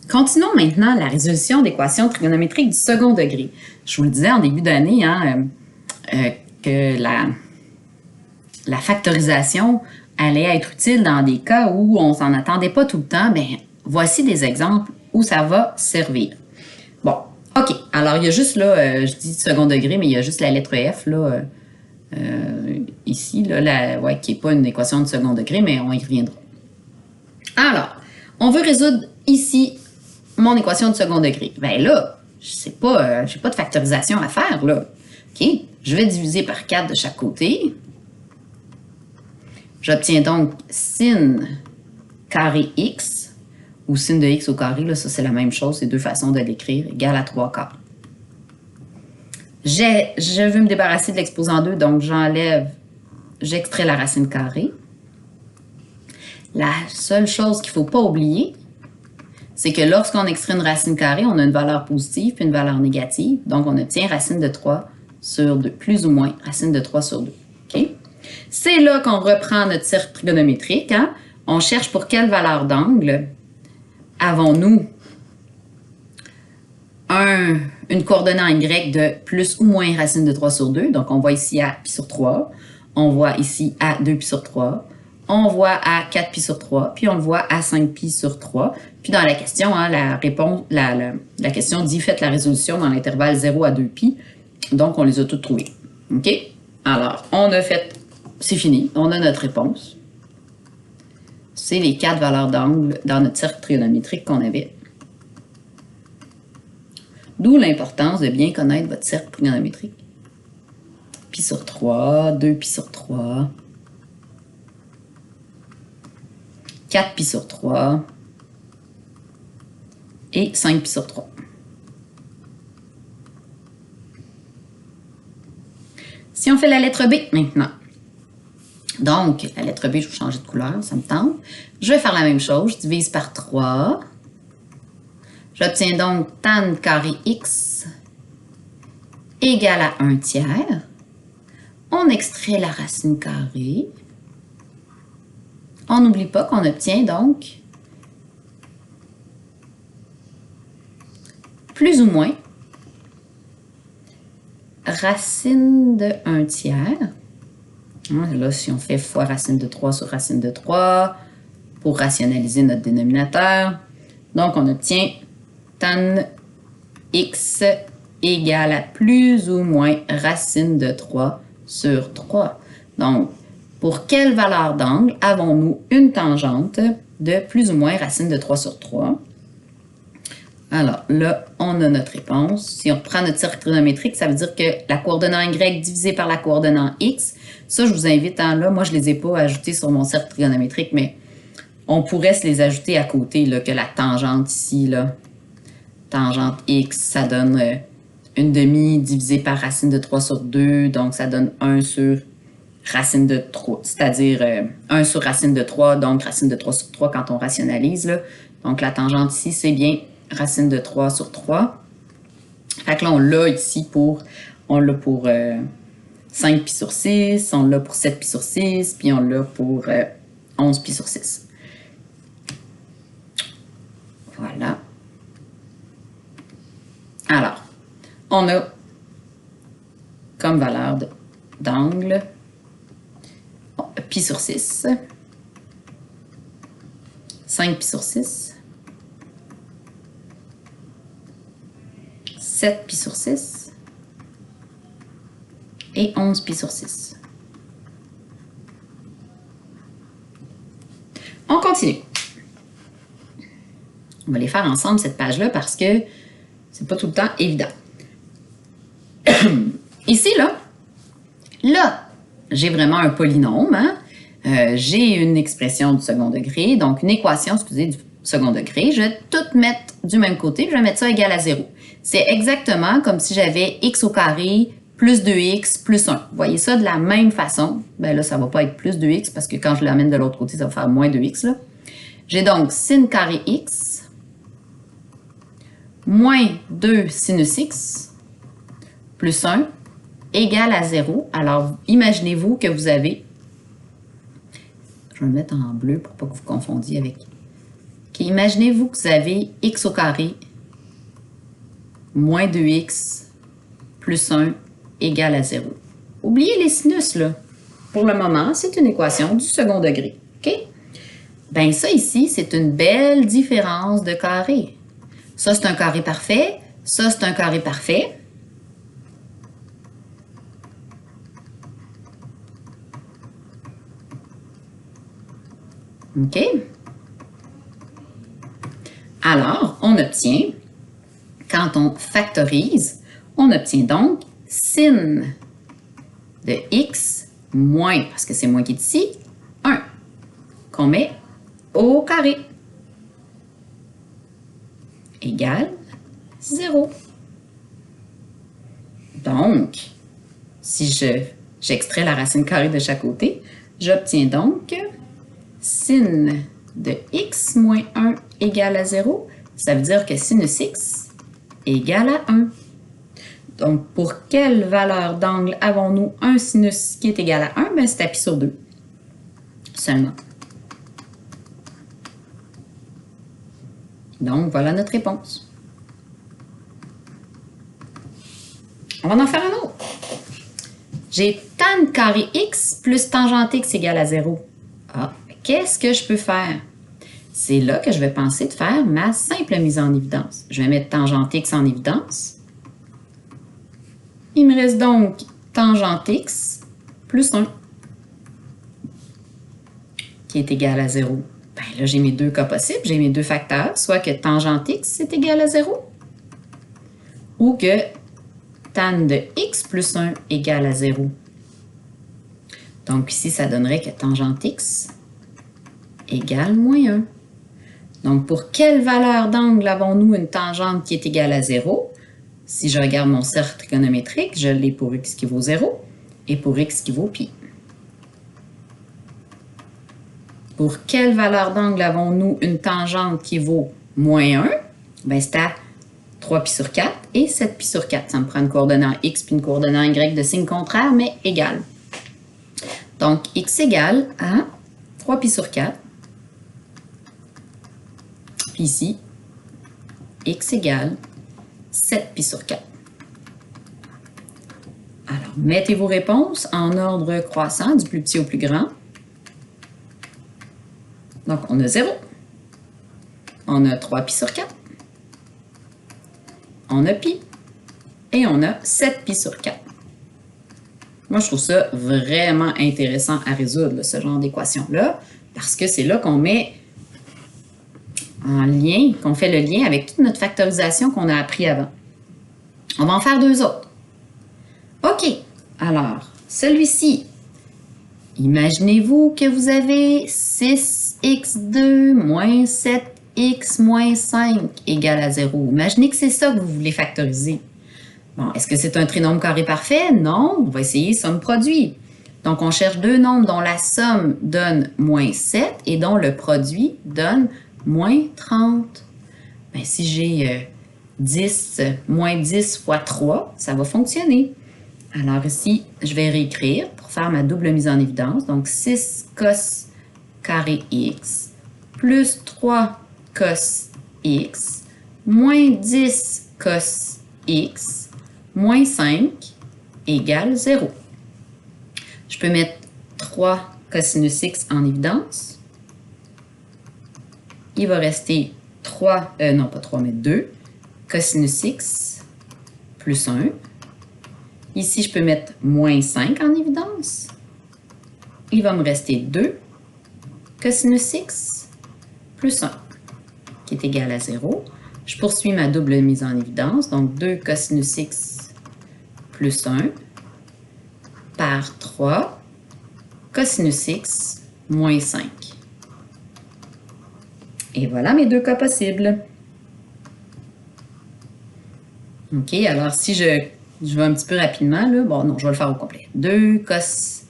Continuons maintenant la résolution d'équations trigonométriques du second degré. Je vous le disais en début d'année que la factorisation allait être utile dans des cas où on s'en attendait pas tout le temps. Bien, voici des exemples où ça va servir. Bon, OK. Alors, il y a juste là, je dis second degré, mais il y a juste la lettre F là, ici, là, qui n'est pas une équation de second degré, mais on y reviendra. Alors, on veut résoudre ici mon équation de second degré. Bien là, je n'ai pas de factorisation à faire, là. OK? Je vais diviser par 4 de chaque côté. J'obtiens donc sin carré x, ou sin de x au carré, là, ça c'est la même chose, c'est deux façons de l'écrire, égale à 3 quarts. Je veux me débarrasser de l'exposant 2, donc j'extrais la racine carrée. La seule chose qu'il ne faut pas oublier, c'est que lorsqu'on extrait une racine carrée, on a une valeur positive puis une valeur négative. Donc, on obtient racine de 3 sur 2, plus ou moins racine de 3 sur 2. Okay? C'est là qu'on reprend notre cercle trigonométrique. Hein? On cherche pour quelle valeur d'angle avons-nous une coordonnée en y de plus ou moins racine de 3 sur 2. Donc, on voit ici à pi sur 3. On voit ici à 2 pi sur 3. On voit à 4 pi sur 3, puis on le voit à 5 pi sur 3. Puis dans la question, hein, la question dit faites la résolution dans l'intervalle 0 à 2 pi. Donc, on les a toutes trouvées. OK? Alors, on a fait, c'est fini, on a notre réponse. C'est les 4 valeurs d'angle dans notre cercle trigonométrique qu'on avait. D'où l'importance de bien connaître votre cercle trigonométrique. Pi sur 3, 2 pi sur 3. 4 pi sur 3 et 5 pi sur 3. Si on fait la lettre B maintenant, donc la lettre B, je vais changer de couleur, ça me tente. Je vais faire la même chose, je divise par 3. J'obtiens donc tan carré x égale à 1 tiers. On extrait la racine carrée. On n'oublie pas qu'on obtient donc plus ou moins racine de 1 tiers. Là, si on fait fois racine de 3 sur racine de 3 pour rationaliser notre dénominateur, donc on obtient tan x égale à plus ou moins racine de 3 sur 3. Donc, pour quelle valeur d'angle avons-nous une tangente de plus ou moins racine de 3 sur 3? Alors là, on a notre réponse. Si on prend notre cercle trigonométrique, ça veut dire que la coordonnée y divisée par la coordonnée x, ça je vous invite, hein, là, moi je ne les ai pas ajoutés sur mon cercle trigonométrique, mais on pourrait se les ajouter à côté, là, que la tangente ici, là, tangente x, ça donne une demi divisée par racine de 3 sur 2, donc ça donne 1 sur racine de 3, c'est-à-dire 1 sur racine de 3, donc racine de 3 sur 3 quand on rationalise. Là. Donc la tangente ici, c'est bien racine de 3 sur 3. Fait que là, on l'a ici pour 5 pi sur 6, on l'a pour 7 pi sur 6, puis on l'a pour 11 pi sur 6. Voilà. Alors, on a comme valeur d'angle pi sur 6, 5 pi sur 6, 7 pi sur 6 et 11 pi sur 6. On continue. On va les faire ensemble, cette page-là, parce que c'est pas tout le temps évident. Ici, là, j'ai vraiment un polynôme. Hein? J'ai une expression du second degré, donc une équation, excusez, du second degré. Je vais tout mettre du même côté, je vais mettre ça égal à 0. C'est exactement comme si j'avais x au carré plus 2x plus 1. Vous voyez ça de la même façon. Ben là, ça ne va pas être plus 2x parce que quand je l'amène de l'autre côté, ça va faire moins 2x. Là. J'ai donc sin carré x moins 2 sinus x plus 1 égale à 0. Alors, imaginez-vous que vous avez... Je vais le mettre en bleu pour pas que vous confondiez avec Okay, imaginez-vous que vous avez x au carré moins 2x plus 1 égale à 0. Oubliez les sinus, là. Pour le moment, c'est une équation du second degré. OK? Bien, ça ici, c'est une belle différence de carré. Ça, c'est un carré parfait. Ça, c'est un carré parfait. OK? Alors, on obtient, quand on factorise, on obtient donc sin de x moins, parce que c'est moins qui est ici, 1, qu'on met au carré, égale 0. Donc, si j'extrais la racine carrée de chaque côté, j'obtiens donc sin de x moins 1 égale à 0. Ça veut dire que sinus x égale à 1. Donc, pour quelle valeur d'angle avons-nous un sinus qui est égal à 1? Bien, c'est à pi sur 2 seulement. Donc, voilà notre réponse. On va en faire un autre. J'ai tan carré x plus tangente x égale à 0. Ah, qu'est-ce que je peux faire? C'est là que je vais penser de faire ma simple mise en évidence. Je vais mettre tangente x en évidence. Il me reste donc tangente x plus 1 qui est égal à 0. Bien là, j'ai mes deux cas possibles, j'ai mes deux facteurs, soit que tangente x est égal à 0 ou que tan de x plus 1 égale à 0. Donc ici, ça donnerait que tangente x égale moins 1. Donc, pour quelle valeur d'angle avons-nous une tangente qui est égale à 0? Si je regarde mon cercle trigonométrique, je l'ai pour x qui vaut 0 et pour x qui vaut pi. Pour quelle valeur d'angle avons-nous une tangente qui vaut moins 1? Bien, c'est à 3 pi sur 4 et 7 pi sur 4. Ça me prend une coordonnée en x puis une coordonnée en y de signe contraire, mais égale. Donc, x égale à 3 pi sur 4. Puis ici, x égale 7 pi sur 4. Alors, mettez vos réponses en ordre croissant, du plus petit au plus grand. Donc, on a 0. On a 3 pi sur 4. On a pi. Et on a 7 pi sur 4. Moi, je trouve ça vraiment intéressant à résoudre, ce genre d'équation-là, parce que c'est là qu'on met en lien, qu'on fait le lien avec toute notre factorisation qu'on a appris avant. On va en faire deux autres. OK. Alors, celui-ci, imaginez-vous que vous avez 6x2 moins 7x moins 5 égale à 0. Imaginez que c'est ça que vous voulez factoriser. Bon, est-ce que c'est un trinôme carré parfait? Non, on va essayer somme-produit. Donc, on cherche deux nombres dont la somme donne moins 7 et dont le produit donne moins 30. Bien, si j'ai 10, moins 10 fois 3, ça va fonctionner. Alors ici, je vais réécrire pour faire ma double mise en évidence. Donc, 6 cos carré x plus 3 cos x moins 10 cos x moins 5 égale 0. Je peux mettre 3 cosinus x en évidence. Il va rester 3, non pas 3, mais 2 cosinus x plus 1. Ici, je peux mettre moins 5 en évidence. Il va me rester 2 cosinus x plus 1, qui est égal à 0. Je poursuis ma double mise en évidence, donc 2 cosinus x plus 1 par 3 cosinus x moins 5. Et voilà mes deux cas possibles. OK, alors si je vais un petit peu rapidement, là, bon non, je vais le faire au complet. 2 cos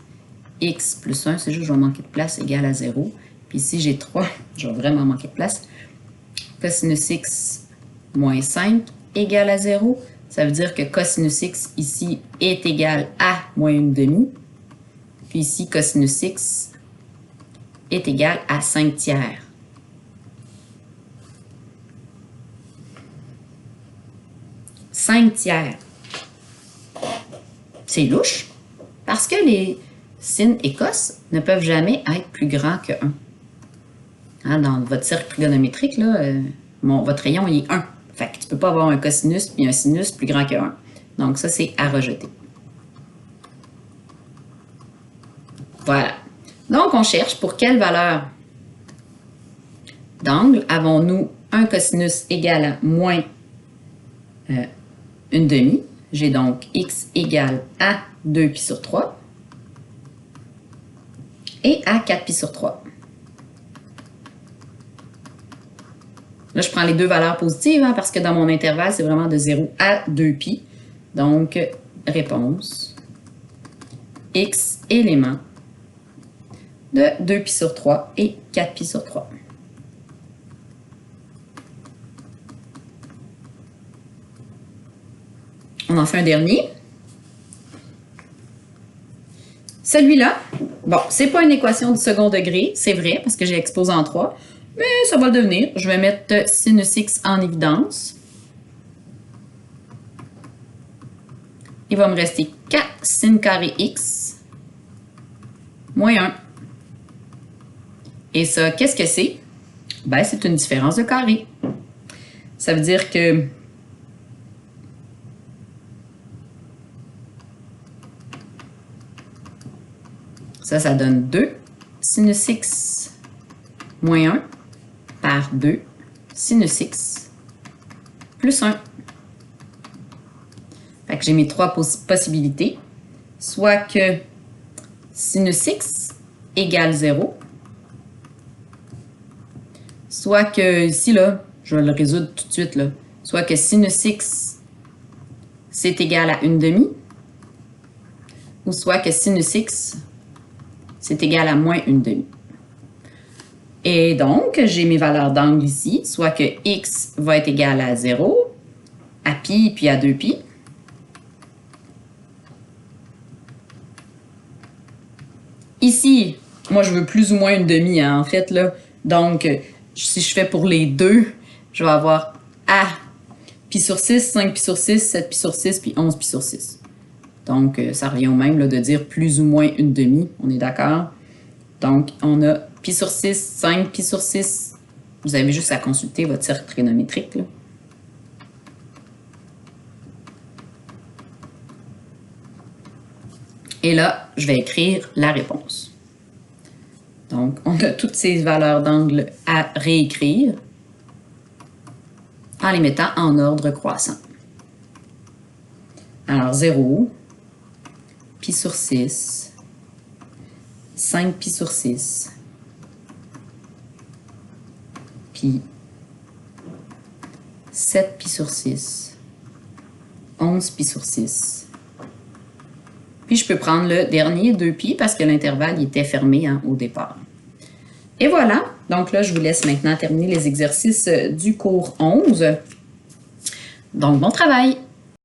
x plus 1, c'est juste que je vais manquer de place, égale à 0. Puis ici, j'ai 3, je vais vraiment manquer de place. Cosinus x moins 5 égale à 0. Ça veut dire que cosinus x ici est égal à moins 1/2. Puis ici, cosinus x est égal à 5 tiers. 5 tiers. C'est louche, parce que les sin et cos ne peuvent jamais être plus grands que 1. Hein, dans votre cercle trigonométrique, là, votre rayon il est 1. Fait que tu ne peux pas avoir un cosinus puis un sinus plus grand que 1. Donc ça, c'est à rejeter. Voilà. Donc, on cherche pour quelle valeur d'angle avons-nous un cosinus égal à moins une demi. J'ai donc x égale à 2 pi sur 3 et à 4 pi sur 3. Là, je prends les deux valeurs positives hein, parce que dans mon intervalle, c'est vraiment de 0 à 2 pi. Donc, réponse, x élément de 2 pi sur 3 et 4 pi sur 3. On en fait un dernier. Celui-là, bon, c'est pas une équation du second degré, c'est vrai, parce que j'ai exposé en 3, mais ça va le devenir. Je vais mettre sinus x en évidence. Il va me rester 4 sin carré x moins 1. Et ça, qu'est-ce que c'est? Ben, c'est une différence de carré. Ça veut dire que ça donne 2 sinus x moins 1 par 2 sinus x plus 1. Fait que j'ai mes trois possibilités. Soit que sinus x égale 0, soit que, ici, là, je vais le résoudre tout de suite, là, soit que sinus x, c'est égal à 1/2, ou soit que sinus x, c'est égal à moins 1/2. Et donc, j'ai mes valeurs d'angle ici, soit que x va être égal à 0, à pi, puis à 2pi. Ici, moi, je veux plus ou moins 1/2, hein, en fait, là. Donc, si je fais pour les deux, je vais avoir a pi sur 6, 5 pi sur 6, 7 pi sur 6, puis 11 pi sur 6. Donc, ça revient au même là, de dire plus ou moins 1/2, on est d'accord? Donc, on a pi sur 6, 5 pi sur 6. Vous avez juste à consulter votre cercle trigonométrique, là. Et là, je vais écrire la réponse. Donc, on a toutes ces valeurs d'angle à réécrire en les mettant en ordre croissant. Alors, 0, pi sur 6, 5 pi sur 6, pi, 7 pi sur 6, 11 pi sur 6. Puis, je peux prendre le dernier 2 pi parce que l'intervalle était fermé hein, au départ. Et voilà. Donc là, je vous laisse maintenant terminer les exercices du cours 11. Donc, bon travail!